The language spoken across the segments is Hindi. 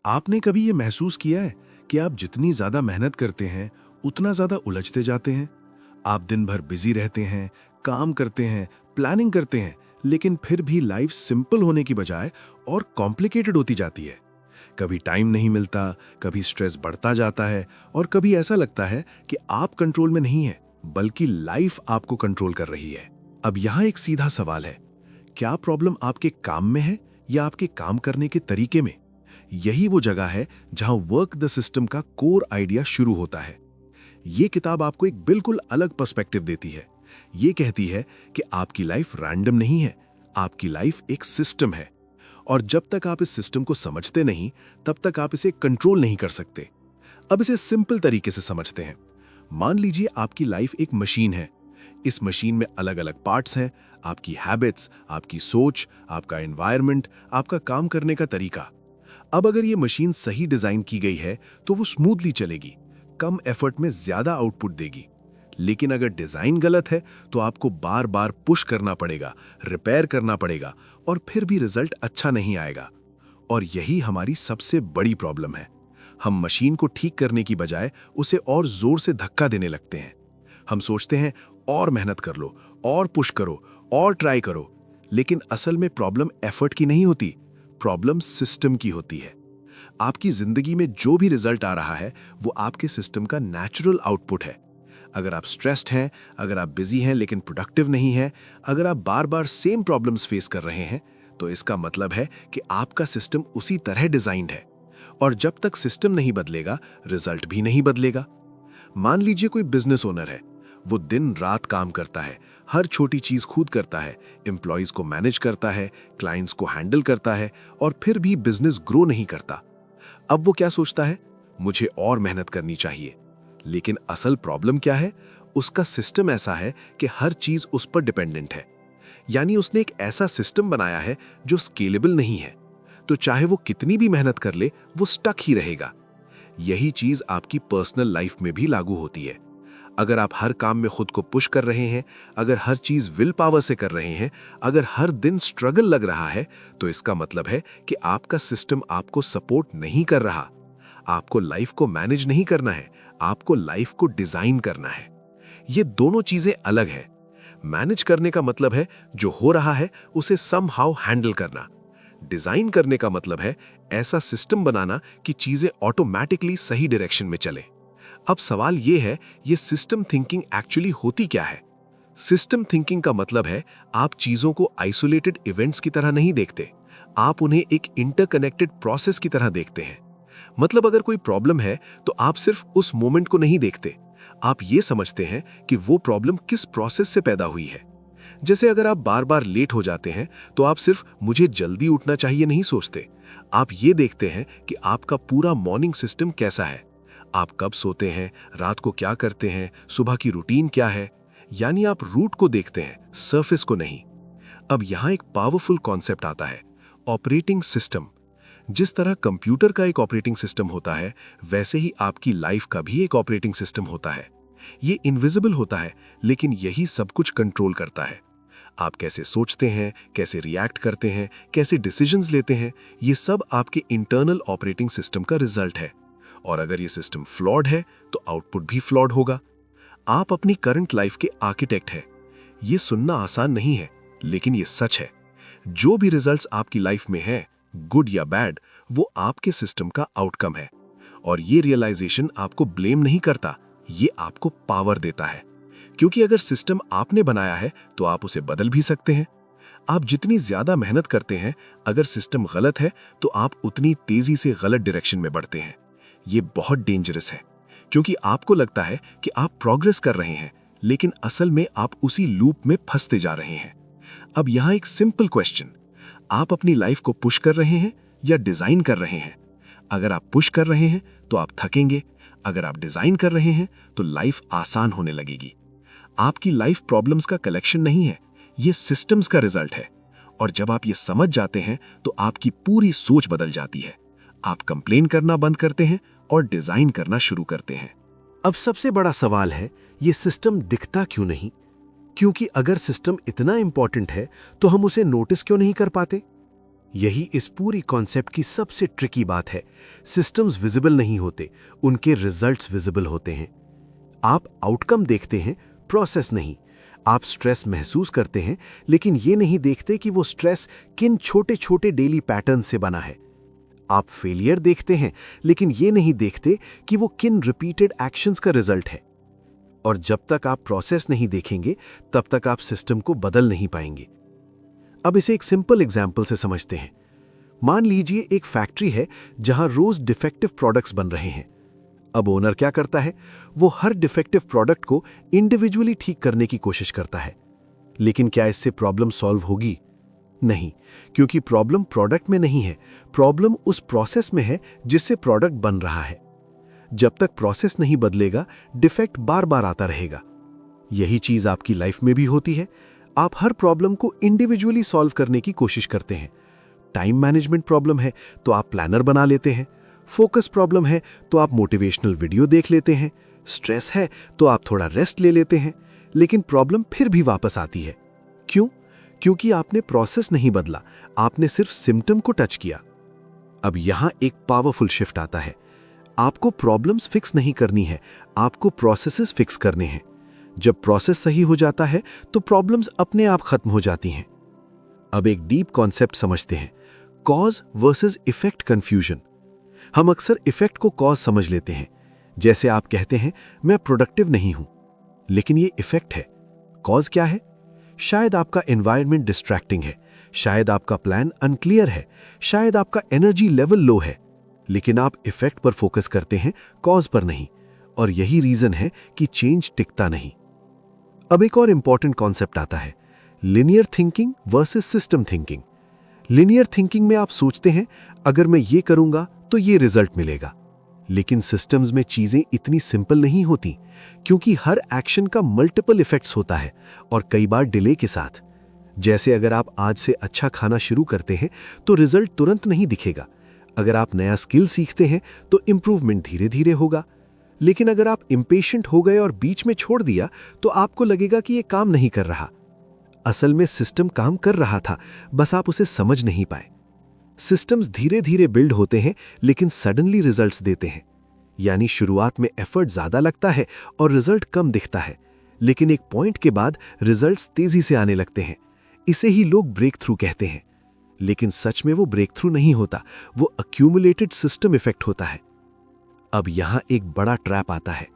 आपने कभी ये महसूस किया है कि आप जितनी ज्यादा मेहनत करते हैं उतना ज्यादा उलझते जाते हैं? आप दिन भर बिजी रहते हैं, काम करते हैं, प्लानिंग करते हैं, लेकिन फिर भी लाइफ सिंपल होने की बजाय और कॉम्प्लिकेटेड होती जाती है। कभी टाइम नहीं मिलता, कभी स्ट्रेस बढ़ता जाता है और कभी ऐसा लगता है कि आप कंट्रोल में नहीं है, बल्कि लाइफ आपको कंट्रोल कर रही है। अब यहाँ एक सीधा सवाल है, क्या प्रॉब्लम आपके काम में है या आपके काम करने के तरीके में? यही वो जगह है जहां वर्क द सिस्टम का कोर आइडिया शुरू होता है। ये किताब आपको एक बिल्कुल अलग पर्सपेक्टिव देती है। ये कहती है कि आपकी लाइफ रैंडम नहीं है, आपकी लाइफ एक सिस्टम है। और जब तक आप इस सिस्टम को समझते नहीं, तब तक आप इसे कंट्रोल नहीं कर सकते। अब इसे सिंपल तरीके से समझते हैं। मान लीजिए आपकी लाइफ एक मशीन है। इस मशीन में अलग अलग पार्ट्स हैं, आपकी हैबिट्स, आपकी सोच, आपका एनवायरनमेंट, आपका काम करने का तरीका। अब अगर ये मशीन सही डिजाइन की गई है तो वो स्मूथली चलेगी, कम एफर्ट में ज्यादा आउटपुट देगी। लेकिन अगर डिजाइन गलत है तो आपको बार बार पुश करना पड़ेगा, रिपेयर करना पड़ेगा और फिर भी रिजल्ट अच्छा नहीं आएगा। और यही हमारी सबसे बड़ी प्रॉब्लम है। हम मशीन को ठीक करने की बजाय उसे और जोर से धक्का देने लगते हैं। हम सोचते हैं और मेहनत कर लो, और पुश करो, और ट्राई करो। लेकिन असल में प्रॉब्लम एफर्ट की नहीं होती, प्रॉब्लम सिस्टम की होती है। आपकी जिंदगी में जो भी रिजल्ट आ रहा है वो आपके सिस्टम का नेचुरल आउटपुट है। अगर आप स्ट्रेस्ड हैं, अगर आप बिजी हैं लेकिन प्रोडक्टिव नहीं हैं, अगर आप बार बार सेम प्रॉब्लम्स फेस कर रहे हैं, तो इसका मतलब है कि आपका सिस्टम उसी तरह डिजाइंड है। और जब तक सिस्टम नहीं बदलेगा, रिजल्ट भी नहीं बदलेगा। मान लीजिए कोई बिजनेस ओनर है। वो दिन रात काम करता है, हर छोटी चीज खुद करता है, एम्प्लॉइज को मैनेज करता है, क्लाइंट्स को हैंडल करता है, और फिर भी बिजनेस ग्रो नहीं करता। अब वो क्या सोचता है? मुझे और मेहनत करनी चाहिए। लेकिन असल प्रॉब्लम क्या है? उसका सिस्टम ऐसा है कि हर चीज उस पर डिपेंडेंट है। यानी उसने एक ऐसा सिस्टम बनाया है जो स्केलेबल नहीं है। तो चाहे वो कितनी भी मेहनत कर ले, वो स्टक ही रहेगा। यही चीज आपकी पर्सनल लाइफ में भी लागू होती है। अगर आप हर काम में खुद को पुश कर रहे हैं, अगर हर चीज विल पावर से कर रहे हैं, अगर हर दिन स्ट्रगल लग रहा है, तो इसका मतलब है कि आपका सिस्टम आपको सपोर्ट नहीं कर रहा। आपको लाइफ को मैनेज नहीं करना है, आपको लाइफ को डिजाइन करना है। ये दोनों चीजें अलग है। मैनेज करने का मतलब है जो हो रहा है उसे समहाउ हैंडल करना। डिजाइन करने का मतलब है ऐसा सिस्टम बनाना कि चीजें ऑटोमेटिकली सही डायरेक्शन में चले। अब सवाल यह है, ये सिस्टम थिंकिंग एक्चुअली होती क्या है? सिस्टम थिंकिंग का मतलब है आप चीजों को आइसोलेटेड इवेंट्स की तरह नहीं देखते, आप उन्हें एक इंटरकनेक्टेड प्रोसेस की तरह देखते हैं। मतलब अगर कोई प्रॉब्लम है तो आप सिर्फ उस मोमेंट को नहीं देखते, आप ये समझते हैं कि वो प्रॉब्लम किस प्रोसेस से पैदा हुई है। जैसे अगर आप बार बार लेट हो जाते हैं तो आप सिर्फ मुझे जल्दी उठना चाहिए नहीं सोचते, आप ये देखते हैं कि आपका पूरा मॉर्निंग सिस्टम कैसा है। आप कब सोते हैं, रात को क्या करते हैं, सुबह की रूटीन क्या है। यानी आप रूट को देखते हैं, सरफेस को नहीं। अब यहां एक पावरफुल कॉन्सेप्ट आता है, ऑपरेटिंग सिस्टम। जिस तरह कंप्यूटर का एक ऑपरेटिंग सिस्टम होता है, वैसे ही आपकी लाइफ का भी एक ऑपरेटिंग सिस्टम होता है। ये इनविजिबल होता है, लेकिन यही सब कुछ कंट्रोल करता है। आप कैसे सोचते हैं, कैसे रिएक्ट करते हैं, कैसे डिसीजंस लेते हैं, ये सब आपके इंटरनल ऑपरेटिंग सिस्टम का रिजल्ट है। और अगर ये सिस्टम फ्लॉड है तो आउटपुट भी फ्लॉड होगा। आप अपनी करंट लाइफ के आर्किटेक्ट हैं। ये सुनना आसान नहीं है, लेकिन ये सच है। जो भी रिजल्ट्स आपकी लाइफ में हैं, गुड या बैड, वो आपके सिस्टम का आउटकम है। और ये रियलाइजेशन आपको ब्लेम नहीं करता, ये आपको पावर देता है। क्योंकि अगर सिस्टम आपने बनाया है तो आप उसे बदल भी सकते हैं। आप जितनी ज्यादा मेहनत करते हैं, अगर सिस्टम गलत है तो आप उतनी तेजी से गलत डायरेक्शन में बढ़ते हैं। ये बहुत डेंजरस है, क्योंकि आपको लगता है कि आप प्रोग्रेस कर रहे हैं, लेकिन असल में आप उसी लूप में फंसते जा रहे हैं। अब यहां एक सिंपल क्वेश्चन, आप अपनी लाइफ को पुश कर रहे हैं या डिजाइन कर रहे हैं? अगर आप पुश कर रहे हैं तो आप थकेंगे, अगर आप डिजाइन कर रहे हैं तो लाइफ आसान होने लगेगी। आपकी लाइफ प्रॉब्लम्स का कलेक्शन नहीं है, ये सिस्टम्स का रिजल्ट है। और जब आप ये समझ जाते हैं तो आपकी पूरी सोच बदल जाती है। आप कंप्लेन करना बंद करते हैं और डिजाइन करना शुरू करते हैं। अब सबसे बड़ा सवाल है, ये सिस्टम दिखता क्यों नहीं? क्योंकि अगर सिस्टम इतना इंपॉर्टेंट है तो हम उसे नोटिस क्यों नहीं कर पाते? यही इस पूरी कॉन्सेप्ट की सबसे ट्रिकी बात है। सिस्टम्स विजिबल नहीं होते, उनके रिजल्ट्स विजिबल होते हैं। आप आउटकम देखते हैं, प्रोसेस नहीं। आप स्ट्रेस महसूस करते हैं, लेकिन ये नहीं देखते कि वो स्ट्रेस किन छोटे छोटे डेली पैटर्न से बना है। आप फेलियर देखते हैं, लेकिन ये नहीं देखते कि वो किन रिपीटेड एक्शंस का रिजल्ट है। और जब तक आप प्रोसेस नहीं देखेंगे, तब तक आप सिस्टम को बदल नहीं पाएंगे। अब इसे एक सिंपल एग्जाम्पल से समझते हैं। मान लीजिए एक फैक्ट्री है जहां रोज डिफेक्टिव प्रोडक्ट्स बन रहे हैं। अब ओनर क्या करता है? वो हर डिफेक्टिव प्रोडक्ट को इंडिविजुअली ठीक करने की कोशिश करता है। लेकिन क्या इससे प्रॉब्लम सॉल्व होगी? नहीं, क्योंकि प्रॉब्लम प्रोडक्ट में नहीं है, प्रॉब्लम उस प्रोसेस में है जिससे प्रोडक्ट बन रहा है। जब तक प्रोसेस नहीं बदलेगा, डिफेक्ट बार बार आता रहेगा। यही चीज आपकी लाइफ में भी होती है। आप हर प्रॉब्लम को इंडिविजुअली सॉल्व करने की कोशिश करते हैं। टाइम मैनेजमेंट प्रॉब्लम है तो आप प्लानर बना लेते हैं। फोकस प्रॉब्लम है तो आप मोटिवेशनल वीडियो देख लेते हैं। स्ट्रेस है तो आप थोड़ा रेस्ट ले लेते हैं। लेकिन प्रॉब्लम फिर भी वापस आती है। क्यों? क्योंकि आपने प्रोसेस नहीं बदला, आपने सिर्फ सिम्टम को टच किया। अब यहां एक पावरफुल शिफ्ट आता है। आपको प्रॉब्लम्स फिक्स नहीं करनी है, आपको प्रोसेसेस फिक्स करने हैं। जब प्रोसेस सही हो जाता है तो प्रॉब्लम्स अपने आप खत्म हो जाती हैं। अब एक डीप कॉन्सेप्ट समझते हैं, कॉज वर्सेस इफेक्ट कंफ्यूजन। हम अक्सर इफेक्ट को कॉज समझ लेते हैं। जैसे आप कहते हैं, मैं प्रोडक्टिव नहीं हूं, लेकिन ये इफेक्ट है। कॉज क्या है? शायद आपका एनवायरनमेंट डिस्ट्रैक्टिंग है, शायद आपका प्लान अनक्लियर है, शायद आपका एनर्जी लेवल लो है। लेकिन आप इफेक्ट पर फोकस करते हैं, कॉज पर नहीं। और यही रीजन है कि चेंज टिकता नहीं। अब एक और इंपॉर्टेंट कॉन्सेप्ट आता है, linear thinking versus system thinking. Linear thinking में आप सोचते हैं, अगर मैं ये करूंगा तो ये रिजल्ट मिलेगा। लेकिन सिस्टम्स में चीजें इतनी सिंपल नहीं होती, क्योंकि हर एक्शन का मल्टीपल इफेक्ट्स होता है और कई बार डिले के साथ। जैसे अगर आप आज से अच्छा खाना शुरू करते हैं तो रिजल्ट तुरंत नहीं दिखेगा। अगर आप नया स्किल सीखते हैं तो इंप्रूवमेंट धीरे धीरे होगा। लेकिन अगर आप इम्पेशेंट हो गए और बीच में छोड़ दिया तो आपको लगेगा कि यह काम नहीं कर रहा। असल में सिस्टम काम कर रहा था, बस आप उसे समझ नहीं पाए। सिस्टम्स धीरे धीरे बिल्ड होते हैं, लेकिन सडनली रिजल्ट्स देते हैं। यानी शुरुआत में एफर्ट ज्यादा लगता है और रिजल्ट कम दिखता है, लेकिन एक पॉइंट के बाद रिजल्ट्स तेजी से आने लगते हैं। इसे ही लोग ब्रेक थ्रू कहते हैं। लेकिन सच में वो ब्रेक थ्रू नहीं होता, वो अक्यूमुलेटेड सिस्टम इफेक्ट होता है। अब यहां एक बड़ा ट्रैप आता है।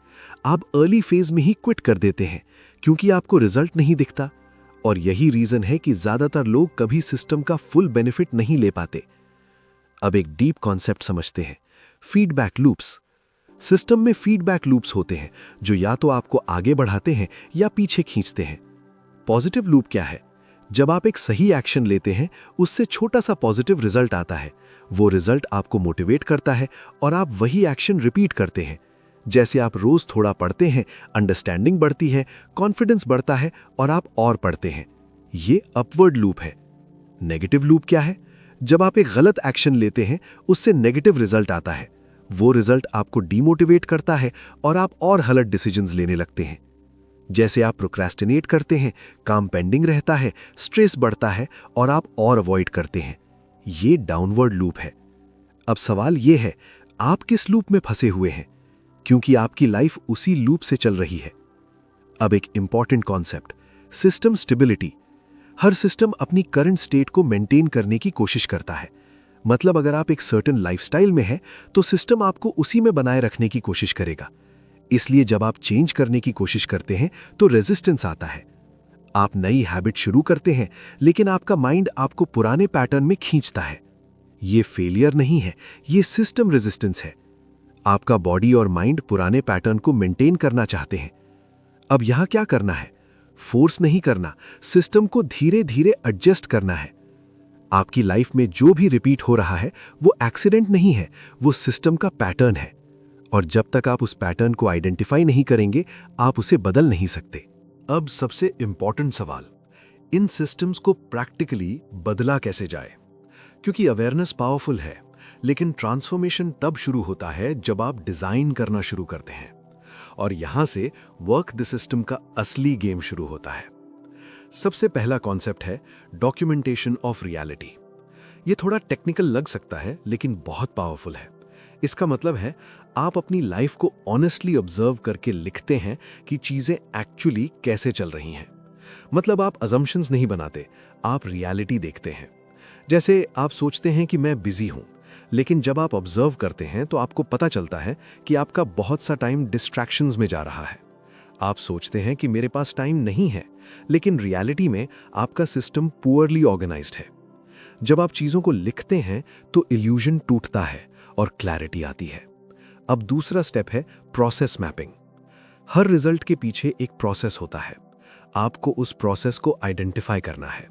आप अर्ली फेज में ही क्विट कर देते हैं, क्योंकि आपको रिजल्ट नहीं दिखता। और यही रीजन है कि ज्यादातर लोग कभी सिस्टम का फुल बेनिफिट नहीं ले पाते। अब एक डीप कॉन्सेप्ट समझते हैं, फीडबैक लूप्स। सिस्टम में फीडबैक लूप्स होते हैं जो या तो आपको आगे बढ़ाते हैं या पीछे खींचते हैं। पॉजिटिव लूप क्या है? जब आप एक सही एक्शन लेते हैं, उससे छोटा सा पॉजिटिव रिजल्ट आता है। वो रिजल्ट आपको मोटिवेट करता है और आप वही एक्शन रिपीट करते हैं। जैसे आप रोज थोड़ा पढ़ते हैं, अंडरस्टैंडिंग बढ़ती है, कॉन्फिडेंस बढ़ता है और आप और पढ़ते हैं। ये अपवर्ड लूप है। नेगेटिव लूप क्या है? जब आप एक गलत एक्शन लेते हैं, उससे नेगेटिव रिजल्ट आता है। वो रिजल्ट आपको डीमोटिवेट करता है और आप और गलत डिसीजंस लेने लगते हैं। जैसे आप प्रोक्रेस्टिनेट करते हैं, काम पेंडिंग रहता है, स्ट्रेस बढ़ता है और आप और अवॉइड करते हैं। ये डाउनवर्ड लूप है। अब सवाल यह है, आप किस लूप में फंसे हुए हैं? क्योंकि आपकी लाइफ उसी लूप से चल रही है। अब एक इंपॉर्टेंट कॉन्सेप्ट, सिस्टम स्टेबिलिटी। हर सिस्टम अपनी करंट स्टेट को मेंटेन करने की कोशिश करता है। मतलब अगर आप एक सर्टेन लाइफस्टाइल में हैं, तो सिस्टम आपको उसी में बनाए रखने की कोशिश करेगा। इसलिए जब आप चेंज करने की कोशिश करते हैं तो रेजिस्टेंस आता है। आप नई हैबिट शुरू करते हैं, लेकिन आपका माइंड आपको पुराने पैटर्न में खींचता है। ये फेलियर नहीं है, ये सिस्टम रेजिस्टेंस है। आपका बॉडी और माइंड पुराने पैटर्न को मेंटेन करना चाहते हैं। अब यहां क्या करना है? फोर्स नहीं करना, सिस्टम को धीरे धीरे एडजस्ट करना है। आपकी लाइफ में जो भी रिपीट हो रहा है वो एक्सीडेंट नहीं है, वो सिस्टम का पैटर्न है। और जब तक आप उस पैटर्न को आइडेंटिफाई नहीं करेंगे, आप उसे बदल नहीं सकते। अब सबसे इंपॉर्टेंट सवाल, इन सिस्टम्स को प्रैक्टिकली बदला कैसे जाए? क्योंकि अवेयरनेस पावरफुल है, लेकिन ट्रांसफॉर्मेशन तब शुरू होता है जब आप डिजाइन करना शुरू करते हैं। और यहां से वर्क द सिस्टम का असली गेम शुरू होता है। सबसे पहला कॉन्सेप्ट है डॉक्यूमेंटेशन ऑफ रियलिटी। ये थोड़ा टेक्निकल लग सकता है लेकिन बहुत पावरफुल है। इसका मतलब है आप अपनी लाइफ को ऑनेस्टली ऑब्जर्व करके लिखते हैं कि चीजें एक्चुअली कैसे चल रही हैं। मतलब आप अजम्पशंस नहीं बनाते, आप रियलिटी देखते हैं। जैसे आप सोचते हैं कि मैं बिजी हूं, लेकिन जब आप ऑब्जर्व करते हैं तो आपको पता चलता है कि आपका बहुत सा टाइम डिस्ट्रैक्शंस में जा रहा है। आप सोचते हैं कि मेरे पास टाइम नहीं है, लेकिन रियलिटी में आपका सिस्टम पुअरली ऑर्गेनाइज्ड है। जब आप चीजों को लिखते हैं तो इल्यूजन टूटता है और क्लैरिटी आती है। अब दूसरा स्टेप है प्रोसेस मैपिंग। हर रिजल्ट के पीछे एक प्रोसेस होता है। आपको उस प्रोसेस को आइडेंटिफाई करना है।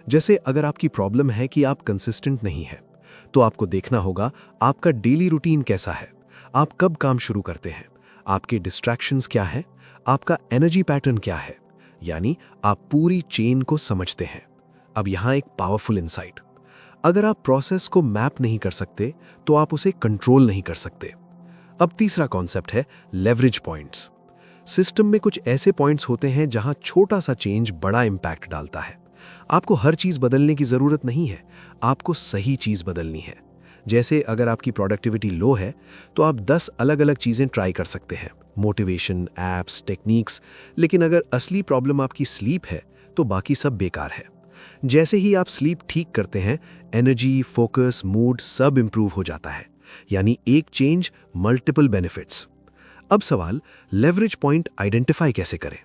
जैसे अगर आपकी प्रॉब्लम है कि आप कंसिस्टेंट नहीं है, तो आपको देखना होगा आपका डेली रूटीन कैसा है, आप कब काम शुरू करते हैं, आपके डिस्ट्रैक्शंस क्या हैं, आपका एनर्जी पैटर्न क्या है। यानी आप पूरी चेन को समझते हैं। अब यहां एक पावरफुल इंसाइट, अगर आप प्रोसेस को मैप नहीं कर सकते तो आप उसे कंट्रोल नहीं कर सकते। अब तीसरा कॉन्सेप्ट है लेवरेज पॉइंट्स। सिस्टम में कुछ ऐसे पॉइंट्स होते हैं जहां छोटा सा चेंज बड़ा इंपैक्ट डालता है। आपको हर चीज बदलने की जरूरत नहीं है, आपको सही चीज बदलनी है। जैसे अगर आपकी प्रोडक्टिविटी लो है तो आप 10 अलग अलग चीजें ट्राई कर सकते हैं, मोटिवेशन, एप्स, टेक्निक्स। लेकिन अगर असली प्रॉब्लम आपकी स्लीप है तो बाकी सब बेकार है। जैसे ही आप स्लीप ठीक करते हैं, एनर्जी, फोकस, मूड सब इंप्रूव हो जाता है। यानी एक चेंज, मल्टीपल बेनिफिट्स। अब सवाल, लेवरेज पॉइंट आइडेंटिफाई कैसे करें?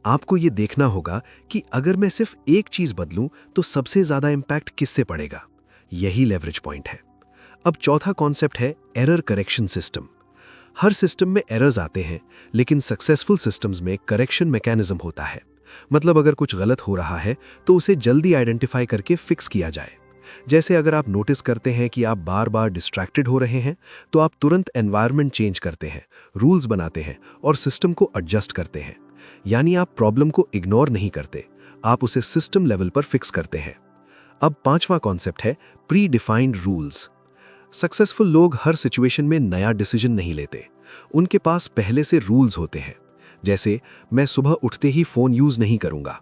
आपको यह देखना होगा कि अगर मैं सिर्फ एक चीज बदलूं तो सबसे ज्यादा इंपैक्ट किससे पड़ेगा। यही लेवरेज पॉइंट है। अब चौथा कॉन्सेप्ट है एरर करेक्शन सिस्टम। हर सिस्टम में एरर्स आते हैं, लेकिन सक्सेसफुल सिस्टम्स में करेक्शन मैकेनिज्म होता है। मतलब अगर कुछ गलत हो रहा है तो उसे जल्दी आइडेंटिफाई करके फिक्स किया जाए। जैसे अगर आप नोटिस करते हैं कि आप बार बार डिस्ट्रैक्टेड हो रहे हैं, तो आप तुरंत एनवायरनमेंट चेंज करते हैं, रूल्स बनाते हैं और सिस्टम को एडजस्ट करते हैं। यानी आप प्रॉब्लम को इग्नोर नहीं करते, आप उसे सिस्टम लेवल पर फिक्स करते हैं। अब पांचवा कॉन्सेप्ट है प्री डिफाइंड रूल्स। सक्सेसफुल लोग हर सिचुएशन में नया डिसीजन नहीं लेते, उनके पास पहले से रूल्स होते हैं। जैसे मैं सुबह उठते ही फोन यूज नहीं करूंगा,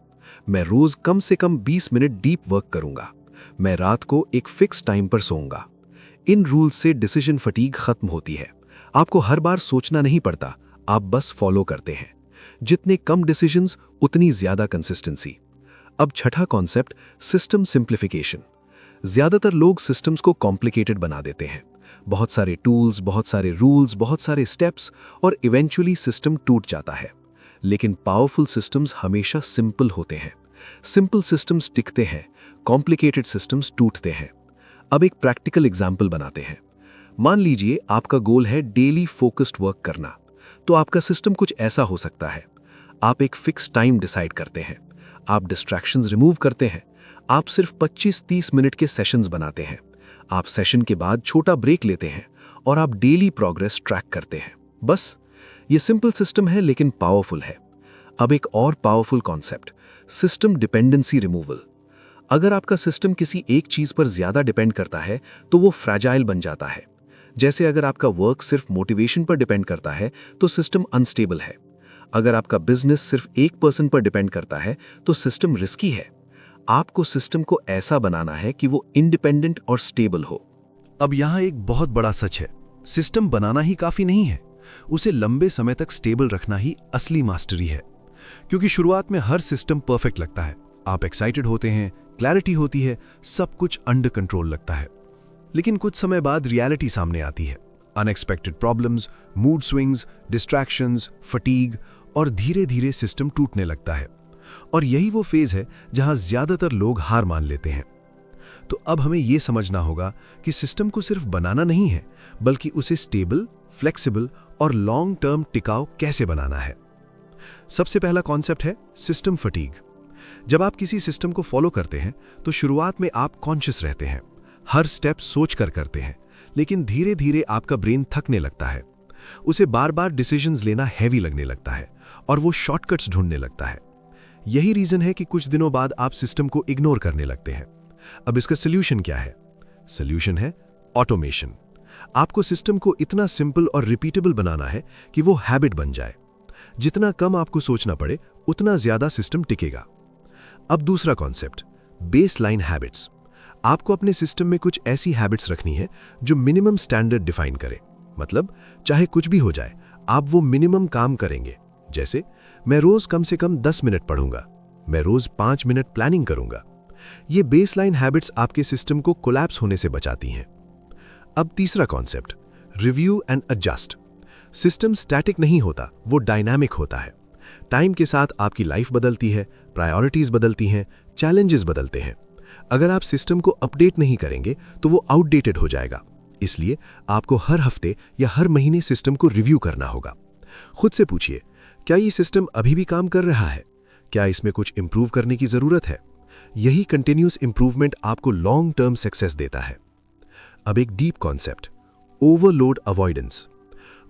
मैं रोज कम से कम 20 मिनट डीप वर्क करूंगा, मैं रात को एक फिक्स टाइम पर सोऊंगा। इन रूल्स से डिसीजन फटीग खत्म होती है। आपको हर बार सोचना नहीं पड़ता, आप बस फॉलो करते हैं। जितने कम डिसीजंस उतनी ज्यादा कंसिस्टेंसी। अब छठा कॉन्सेप्ट, सिस्टम सिंप्लीफिकेशन। ज्यादातर लोग सिस्टम्स को कॉम्प्लिकेटेड बना देते हैं। बहुत सारे टूल्स, बहुत सारे रूल्स, बहुत सारे स्टेप्स और इवेंचुअली सिस्टम टूट जाता है। लेकिन पावरफुल सिस्टम्स हमेशा सिंपल होते हैं। सिंपल सिस्टम्स टिकते हैं, कॉम्प्लिकेटेड सिस्टम्स टूटते हैं। अब एक प्रैक्टिकल एग्जाम्पल बनाते हैं। मान लीजिए आपका गोल है डेली फोकस्ड वर्क करना, तो आपका सिस्टम कुछ ऐसा हो सकता है। आप एक फिक्स टाइम डिसाइड करते हैं, आप डिस्ट्रैक्शंस रिमूव करते हैं, आप सिर्फ 25-30 मिनट के सेशंस बनाते हैं, आप सेशन के बाद छोटा ब्रेक लेते हैं और आप डेली प्रोग्रेस ट्रैक करते हैं। बस ये सिंपल सिस्टम है लेकिन पावरफुल है। अब एक और powerful concept, system dependency removal. अगर आपका सिस्टम किसी एक चीज पर ज्यादा डिपेंड करता है तो वो फ्रैजाइल बन जाता है। जैसे अगर आपका वर्क सिर्फ मोटिवेशन पर डिपेंड करता है तो सिस्टम अनस्टेबल है। अगर आपका बिजनेस सिर्फ एक पर्सन पर डिपेंड करता है तो सिस्टम रिस्की है। आपको सिस्टम को ऐसा बनाना है कि वो इंडिपेंडेंट और स्टेबल हो। अब यहां एक बहुत बड़ा सच है, सिस्टम बनाना ही काफी नहीं है, उसे लंबे समय तक स्टेबल रखना ही असली मास्टरी है। क्योंकि शुरुआत में हर सिस्टम परफेक्ट लगता है, आप एक्साइटेड होते हैं, क्लैरिटी होती है, सब कुछ अंडर कंट्रोल लगता है। लेकिन कुछ समय बाद रियलिटी सामने आती है। Unexpected problems, mood swings, distractions, fatigue और धीरे धीरे सिस्टम टूटने लगता है। और यही वो फेज है जहां ज्यादातर लोग हार मान लेते हैं। तो अब हमें यह समझना होगा कि सिस्टम को सिर्फ बनाना नहीं है, बल्कि उसे स्टेबल, फ्लेक्सिबल और लॉन्ग टर्म टिकाऊ कैसे बनाना है। सबसे पहला कॉन्सेप्ट है सिस्टम फटीग। जब आप किसी सिस्टम को फॉलो करते हैं तो शुरुआत में आप कॉन्शियस रहते हैं, हर स्टेप सोच कर करते हैं, लेकिन धीरे धीरे आपका ब्रेन थकने लगता है, उसे बार बार डिसीजंस लेना हैवी लगने लगता है और वो शॉर्टकट्स ढूंढने लगता है। यही रीजन है कि कुछ दिनों बाद आप सिस्टम को इग्नोर करने लगते हैं। अब इसका सोल्यूशन क्या है? सोल्यूशन है ऑटोमेशन। आपको सिस्टम को इतना सिंपल और रिपीटेबल बनाना है कि वो हैबिट बन जाए। जितना कम आपको सोचना पड़े उतना ज्यादा सिस्टम टिकेगा। अब दूसरा कॉन्सेप्ट, बेसलाइन हैबिट्स। आपको अपने सिस्टम में कुछ ऐसी हैबिट्स रखनी है जो मिनिमम स्टैंडर्ड डिफाइन करे। मतलब चाहे कुछ भी हो जाए, आप वो मिनिमम काम करेंगे। जैसे मैं रोज कम से कम 10 मिनट पढ़ूंगा, मैं रोज 5 मिनट प्लानिंग करूंगा। ये बेसलाइन हैबिट्स आपके सिस्टम को कोलैप्स होने से बचाती हैं। अब तीसरा concept, review and adjust. System static नहीं होता, वो डायनामिक होता है। टाइम के साथ आपकी लाइफ बदलती है, प्रायोरिटीज बदलती हैं, चैलेंजेस बदलते हैं। अगर आप सिस्टम को अपडेट नहीं करेंगे तो वो आउटडेटेड हो जाएगा। इसलिए आपको हर हफ्ते या हर महीने सिस्टम को रिव्यू करना होगा। खुद से पूछिए, क्या ये सिस्टम अभी भी काम कर रहा है? क्या इसमें कुछ इंप्रूव करने की जरूरत है? यही कंटिन्यूस इंप्रूवमेंट आपको लॉन्ग टर्म सक्सेस देता है। अब एक डीप कॉन्सेप्ट, ओवरलोड अवॉइडेंस।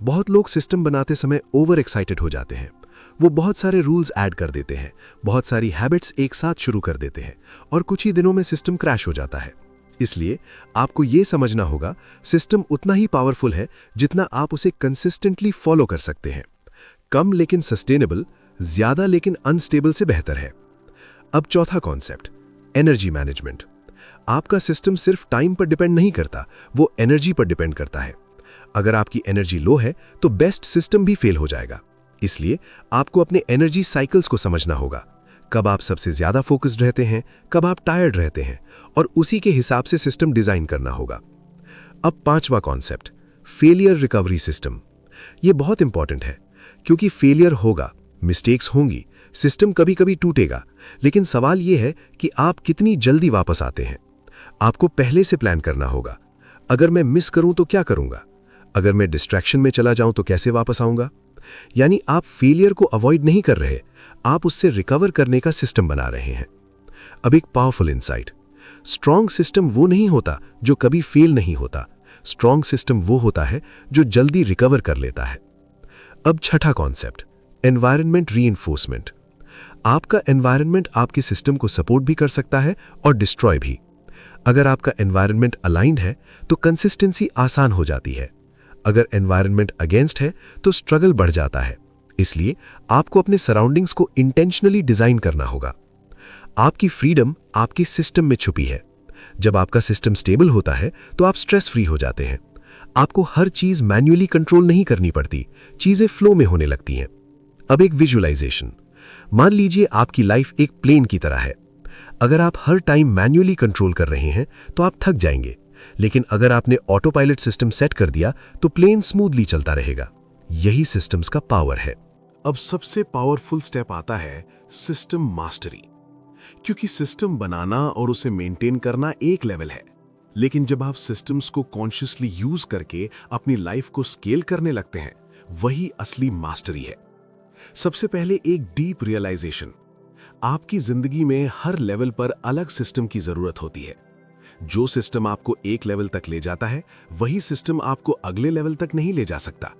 बहुत लोग सिस्टम बनाते समय ओवर एक्साइटेड हो जाते हैं। वो बहुत सारे रूल्स ऐड कर देते हैं, बहुत सारी हैबिट्स एक साथ शुरू कर देते हैं और कुछ ही दिनों में सिस्टम क्रैश हो जाता है। इसलिए आपको ये समझना होगा, सिस्टम उतना ही पावरफुल है जितना आप उसे कंसिस्टेंटली फॉलो कर सकते हैं। कम लेकिन सस्टेनेबल, ज्यादा लेकिन अनस्टेबल से बेहतर है। अब चौथा कॉन्सेप्ट, एनर्जी मैनेजमेंट। आपका सिस्टम सिर्फ टाइम पर डिपेंड नहीं करता, वो एनर्जी पर डिपेंड करता है। अगर आपकी एनर्जी लो है तो बेस्ट सिस्टम भी फेल हो जाएगा। इसलिए आपको अपने एनर्जी साइकिल्स को समझना होगा। कब आप सबसे ज्यादा फोकस्ड रहते हैं, कब आप टायर्ड रहते हैं, और उसी के हिसाब से सिस्टम डिजाइन करना होगा। अब पांचवा कॉन्सेप्ट, फेलियर रिकवरी सिस्टम। यह बहुत इंपॉर्टेंट है क्योंकि फेलियर होगा, मिस्टेक्स होंगी, सिस्टम कभी कभी टूटेगा, लेकिन सवाल यह है कि आप कितनी जल्दी वापस आते हैं। आपको पहले से प्लान करना होगा। अगर मैं मिस करूं तो क्या करूंगा? अगर मैं डिस्ट्रैक्शन में चला जाऊं तो कैसे वापस आऊंगा? यानी आप फेलियर को अवॉइड नहीं कर रहे, आप उससे रिकवर करने का सिस्टम बना रहे हैं। अब एक पावरफुल इनसाइट, स्ट्रॉन्ग सिस्टम वो नहीं होता जो कभी फेल नहीं होता। स्ट्रॉन्ग सिस्टम वो होता है जो जल्दी रिकवर कर लेता है। अब छठा कॉन्सेप्ट, एनवायरनमेंट रीइंफोर्समेंट। आपका एनवायरनमेंट आपके सिस्टम को सपोर्ट भी कर सकता है और डिस्ट्रॉय भी। अगर आपका एनवायरनमेंट अलाइंड है तो कंसिस्टेंसी आसान हो जाती है। अगर एनवायरनमेंट अगेंस्ट है तो स्ट्रगल बढ़ जाता है। इसलिए आपको अपने सराउंडिंग्स को इंटेंशनली डिजाइन करना होगा। आपकी फ्रीडम आपके सिस्टम में छुपी है। जब आपका सिस्टम स्टेबल होता है तो आप स्ट्रेस फ्री हो जाते हैं। आपको हर चीज मैन्युअली कंट्रोल नहीं करनी पड़ती, चीजें फ्लो में होने लगती हैं। अब एक विजुअलाइजेशन। मान लीजिए आपकी लाइफ एक प्लेन की तरह है। अगर आप हर टाइम मैन्युअली कंट्रोल कर रहे हैं तो आप थक जाएंगे, लेकिन अगर आपने ऑटो पायलट सिस्टम सेट कर दिया तो प्लेन स्मूथली चलता रहेगा। यही सिस्टम्स का पावर है। अब सबसे पावरफुल स्टेप आता है सिस्टम मास्टरी। क्योंकि सिस्टम बनाना और उसे मेंटेन करना एक लेवल है, लेकिन जब आप सिस्टम्स को कॉन्शियसली यूज करके अपनी लाइफ को स्केल करने लगते हैं, वही असली मास्टरी है। सबसे पहले एक डीप रियलाइजेशन, आपकी जिंदगी में हर लेवल पर अलग सिस्टम की जरूरत होती है। जो सिस्टम आपको एक लेवल तक ले जाता है, वही सिस्टम आपको अगले लेवल तक नहीं ले जा सकता।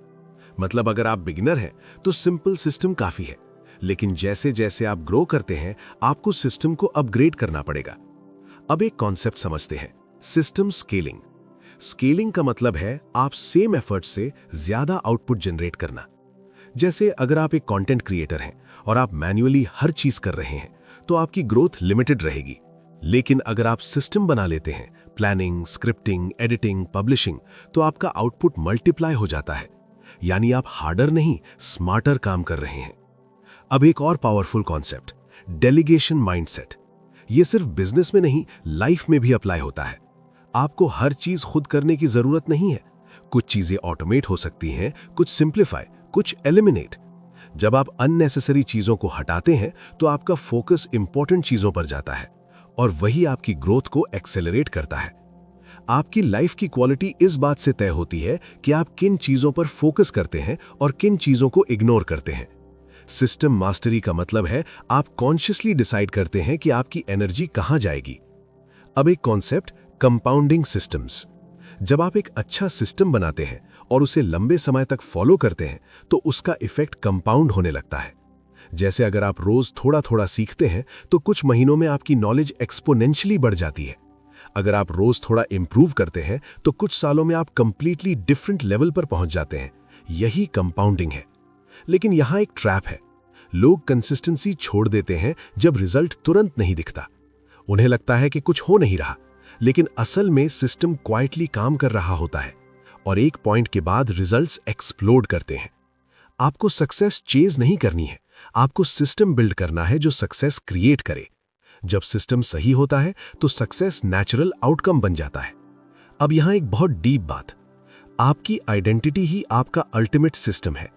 मतलब अगर आप बिगिनर हैं तो सिंपल सिस्टम काफी है, लेकिन जैसे जैसे आप ग्रो करते हैं आपको सिस्टम को अपग्रेड करना पड़ेगा। अब एक कॉन्सेप्ट समझते हैं, सिस्टम स्केलिंग। स्केलिंग का मतलब है आप सेम एफर्ट से ज्यादा आउटपुट जनरेट करना। जैसे अगर आप एक कंटेंट क्रिएटर हैं और आप मैन्युअली हर चीज कर रहे हैं तो आपकी ग्रोथ लिमिटेड रहेगी। लेकिन अगर आप सिस्टम बना लेते हैं, प्लानिंग, स्क्रिप्टिंग, एडिटिंग, पब्लिशिंग, तो आपका आउटपुट मल्टीप्लाई हो जाता है। यानी आप हार्डर नहीं, स्मार्टर काम कर रहे हैं। अब एक और पावरफुल कॉन्सेप्ट, डेलीगेशन माइंडसेट। यह सिर्फ बिजनेस में नहीं, लाइफ में भी अप्लाई होता है। आपको हर चीज खुद करने की जरूरत नहीं है। कुछ चीजें ऑटोमेट हो सकती हैं, कुछ सिंप्लीफाई, कुछ एलिमिनेट। जब आप अननेसेसरी चीजों को हटाते हैं तो आपका फोकस इंपॉर्टेंट चीजों पर जाता है और वही आपकी ग्रोथ को एक्सेलरेट करता है। आपकी लाइफ की क्वालिटी इस बात से तय होती है कि आप किन चीजों पर फोकस करते हैं और किन चीजों को इग्नोर करते हैं। सिस्टम मास्टरी का मतलब है आप कॉन्शियसली डिसाइड करते हैं कि आपकी एनर्जी कहां जाएगी। अब एक कॉन्सेप्ट, कंपाउंडिंग सिस्टम्स। जब आप एक अच्छा सिस्टम बनाते हैं और उसे लंबे समय तक फॉलो करते हैं तो उसका इफेक्ट कंपाउंड होने लगता है। जैसे अगर आप रोज थोड़ा थोड़ा सीखते हैं तो कुछ महीनों में आपकी नॉलेज एक्सपोनेंशियली बढ़ जाती है। अगर आप रोज थोड़ा इंप्रूव करते हैं तो कुछ सालों में आप कंप्लीटली डिफरेंट लेवल पर पहुंच जाते हैं। यही कंपाउंडिंग है। लेकिन यहां एक ट्रैप है। लोग कंसिस्टेंसी छोड़ देते हैं जब रिजल्ट तुरंत नहीं दिखता। उन्हें लगता है कि कुछ हो नहीं रहा, लेकिन असल में सिस्टम क्वाइटली काम कर रहा होता है और एक पॉइंट के बाद रिजल्ट्स एक्सप्लोड करते हैं। आपको सक्सेस चेज नहीं करनी है, आपको सिस्टम बिल्ड करना है जो सक्सेस क्रिएट करे। जब सिस्टम सही होता है तो सक्सेस नेचुरल आउटकम बन जाता है। अब यहां एक बहुत डीप बात, आपकी आइडेंटिटी ही आपका अल्टीमेट सिस्टम है।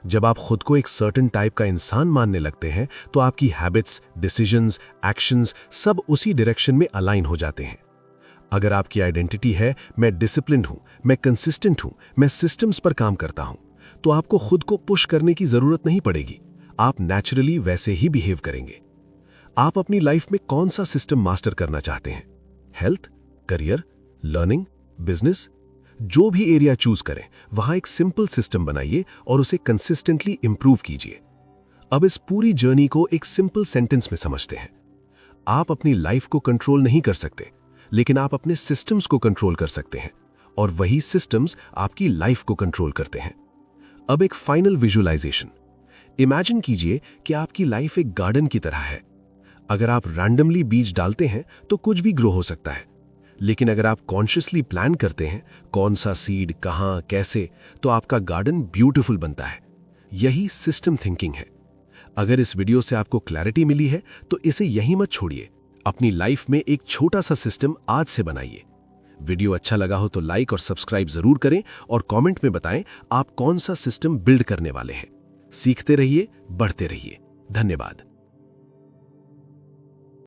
जब आप खुद को एक सर्टेन टाइप का इंसान मानने लगते हैं तो आपकी हैबिट्स, डिसीजंस, एक्शंस सब उसी डायरेक्शन में अलाइन हो जाते हैं। अगर आपकी आइडेंटिटी है मैं डिसिप्लिन्ड हूं, मैं कंसिस्टेंट हूं, मैं सिस्टम्स पर काम करता हूं, तो आपको खुद को पुश करने की जरूरत नहीं पड़ेगी। आप नेचुरली वैसे ही बिहेव करेंगे। आप अपनी लाइफ में कौन सा सिस्टम मास्टर करना चाहते हैं? Health, career, learning, business? जो भी एरिया चूज करें वहां एक सिंपल सिस्टम बनाइए और उसे कंसिस्टेंटली इंप्रूव कीजिए। अब इस पूरी जर्नी को एक सिंपल सेंटेंस में समझते हैं। आप अपनी लाइफ को कंट्रोल नहीं कर सकते, लेकिन आप अपने सिस्टम्स को कंट्रोल कर सकते हैं और वही सिस्टम्स आपकी लाइफ को कंट्रोल करते हैं। अब एक फाइनल विजुअलाइजेशन। इमेजिन कीजिए कि आपकी लाइफ एक गार्डन की तरह है। अगर आप रैंडमली बीज डालते हैं तो कुछ भी ग्रो हो सकता है, लेकिन अगर आप कॉन्शियसली प्लान करते हैं कौन सा सीड कहां कैसे, तो आपका गार्डन ब्यूटीफुल बनता है। यही सिस्टम थिंकिंग है। अगर इस वीडियो से आपको क्लैरिटी मिली है तो इसे यहीं मत छोड़िए। अपनी लाइफ में एक छोटा सा सिस्टम आज से बनाइए। वीडियो अच्छा लगा हो तो लाइक और सब्सक्राइब जरूर करें और कमेंट में बताएं आप कौन सा सिस्टम बिल्ड करने वाले हैं। सीखते रहिए, बढ़ते रहिए। धन्यवाद।